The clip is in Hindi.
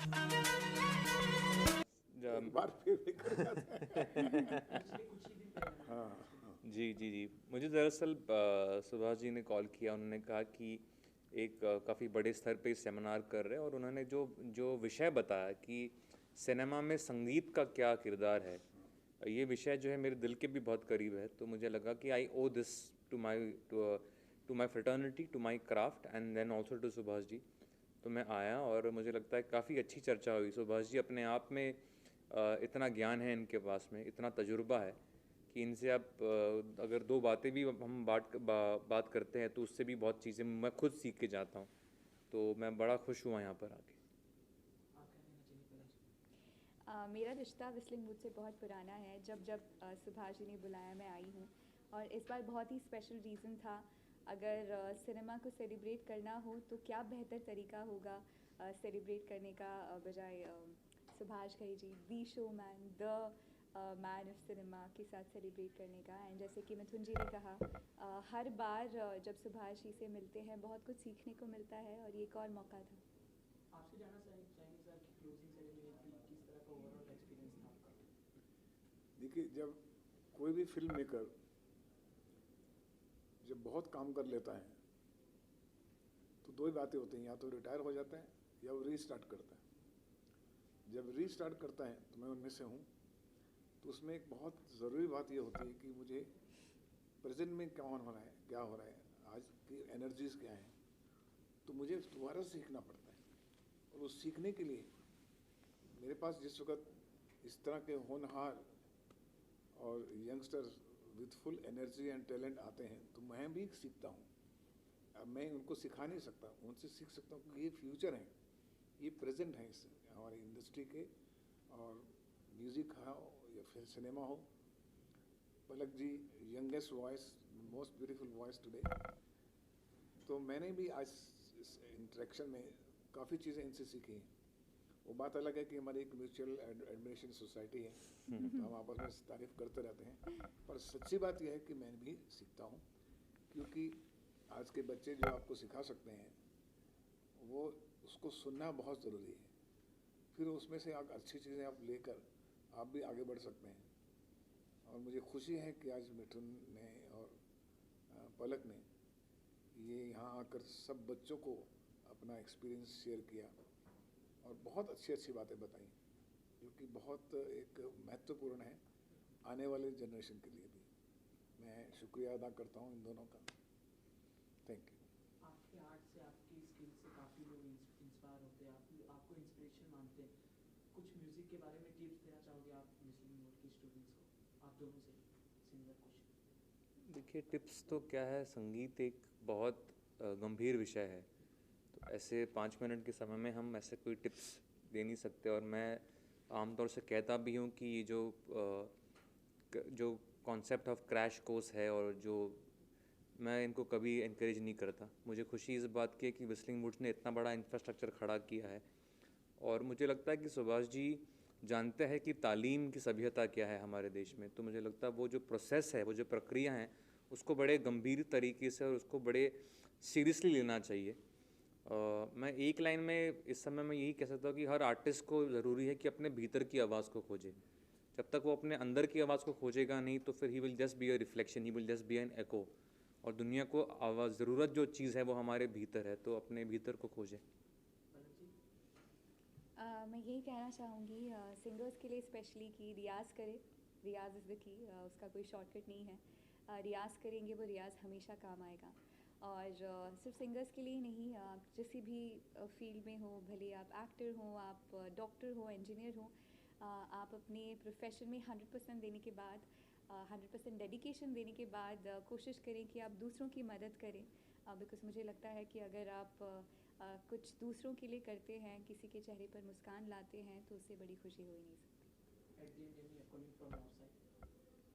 एक ज- बार फिर बिखर जाता है। हाँ हाँ। जी जी जी, मुझे दरअसल सुभाष जी ने कॉल किया। उन्होंने कहा कि एक काफ़ी बड़े स्तर पे सेमिनार कर रहे हैं, और उन्होंने जो जो विषय बताया कि सिनेमा में संगीत का क्या किरदार है, ये विषय जो है मेरे दिल के भी बहुत करीब है। तो मुझे लगा कि I owe this to my to my fraternity, to my craft, and then also to Subhash ji. तो मैं आया, और मुझे लगता है काफ़ी अच्छी चर्चा हुई। सुभाष जी अपने आप में इतना ज्ञान है इनके पास में, इतना तजुर्बा है कि इनसे आप अगर दो बातें भी हम बात करते हैं तो उससे भी बहुत चीज़ें मैं खुद सीख के जाता हूँ। तो मैं बड़ा खुश हुआ यहाँ पर आके। मेरा रिश्ता विस्लिंग वुड से बहुत पुराना है। जब जब सुभाष जी ने बुलाया मैं आई हूँ, और इस बार बहुत ही स्पेशल रीज़न था। अगर सिनेमा को सेलिब्रेट करना हो तो क्या बेहतर तरीका होगा सेलिब्रेट करने का, बजाय Subhash Ghai ji the show man, the man of cinema के साथ सेलिब्रेट करने का। एंड जैसे कि मिथुन जी ने कहा, हर बार जब सुभाष जी से मिलते हैं बहुत कुछ सीखने को मिलता है, और ये एक और मौका था। आपसे जानना चाहेंगे सर कि क्लोजिंग सेरेमनी थी, किस तरह का ओवरऑल एक्सपीरियंस था आपका? देखिए, जब कोई भी फिल्म मेकर जब बहुत काम कर लेता है तो दो ही बातें होती हैं, या तो रिटायर हो जाता है या वो रीस्टार्ट करता है। जब रीस्टार्ट करता है तो मैं उनमें से हूँ। तो उसमें एक बहुत ज़रूरी बात ये होती है कि मुझे प्रेजेंट में क्या हो रहा है, क्या हो रहा है, आज की एनर्जीज़ क्या हैं, तो मुझे दोबारा सीखना पड़ता है। और उस सीखने के लिए मेरे पास जिस वक्त इस तरह के होनहार और youngsters with full energy and talent आते हैं तो मैं भी सीखता हूँ। अब मैं उनको सिखा नहीं सकता, उनसे सीख सकता हूँ कि ये फ्यूचर है, ये प्रेजेंट है इस हमारी इंडस्ट्री के। और म्यूज़िक हो या फिर सिनेमा हो, Palak ji youngest voice, most beautiful voice today. तो मैंने भी आज इस इंटरेक्शन में काफ़ी चीज़ें इनसे सीखी हैं। वो बात अलग है कि हमारी एक म्यूचुअल एडमिरेशन सोसाइटी है, तो हम आपस में तारीफ करते रहते हैं। पर सच्ची बात यह है कि मैं भी सीखता हूँ, क्योंकि आज के बच्चे जो आपको सिखा सकते हैं वो उसको सुनना बहुत ज़रूरी है। फिर उसमें से आप अच्छी चीज़ें आप लेकर आप भी आगे बढ़ सकते हैं। और मुझे खुशी है कि आज मिठुन ने और पलक ने ये यहाँ आकर सब बच्चों को अपना एक्सपीरियंस शेयर किया और बहुत अच्छी अच्छी बातें बताई, जो कि बहुत एक महत्वपूर्ण है आने वाले जनरेशन के लिए भी। मैं शुक्रिया अदा करता हूँ इन दोनों का। Thank you. आपके आर्ट से, आपकी स्किल से काफ़ी लोग इंस्पायर होते हैं, आपको इंस्पिरेशन मानते हैं। कुछ म्यूज़िक के बारे में टिप्स देना चाहोगे आप मुस्लिम मोड के स्टूडेंट्स को? आप दोनों से सिमिलर क्वेश्चन। देखिए, टिप्स तो क्या है, संगीत एक बहुत गंभीर विषय है। तो ऐसे 5 मिनट के समय में हम ऐसे कोई टिप्स दे नहीं सकते। और मैं आमतौर से कहता भी हूँ कि ये जो कॉन्सेप्ट ऑफ क्रैश कोर्स है, और जो मैं इनको कभी इनक्रेज नहीं करता। मुझे खुशी इस बात की है कि विस्लिंग वुड्स ने इतना बड़ा इंफ्रास्ट्रक्चर खड़ा किया है, और मुझे लगता है कि सुभाष जी जानते हैं कि तालीम की सभ्यता क्या है हमारे देश में। तो मुझे लगता है वो जो प्रोसेस है, वो जो प्रक्रिया हैं, उसको बड़े गंभीर तरीके से और उसको बड़े सीरियसली लेना चाहिए। मैं एक लाइन में इस समय में यही कह सकता हूँ कि हर आर्टिस्ट को ज़रूरी है कि अपने भीतर की आवाज़ को खोजे। जब तक वो अपने अंदर की आवाज़ को खोजेगा नहीं, तो फिर he will just be a reflection, he will just be an echo. और दुनिया को आवाज़ ज़रूरत जो चीज़ है वो हमारे भीतर है, तो अपने भीतर को खोजें। मैं यही कहना चाहूँगी सिंगर्स के लिए स्पेशली कि रियाज़ करें। रियाज़ इज़ द की, उसका कोई शॉर्टकट नहीं है। रियाज़ करेंगे वो रियाज़ हमेशा काम आएगा। और सिर्फ सिंगर्स के लिए नहीं, आप किसी भी फील्ड में हो, भले आप एक्टर हो, आप डॉक्टर हो, इंजीनियर हो, आप अपने प्रोफेशन में 100% देने के बाद, 100% डेडिकेशन देने के बाद कोशिश करें कि आप दूसरों की मदद करें। बिकॉज़ मुझे लगता है कि अगर आप कुछ दूसरों के लिए करते हैं, किसी के चेहरे पर मुस्कान लाते हैं, तो उससे बड़ी खुशी हो ही नहीं सकती। At the end, any calling from our side?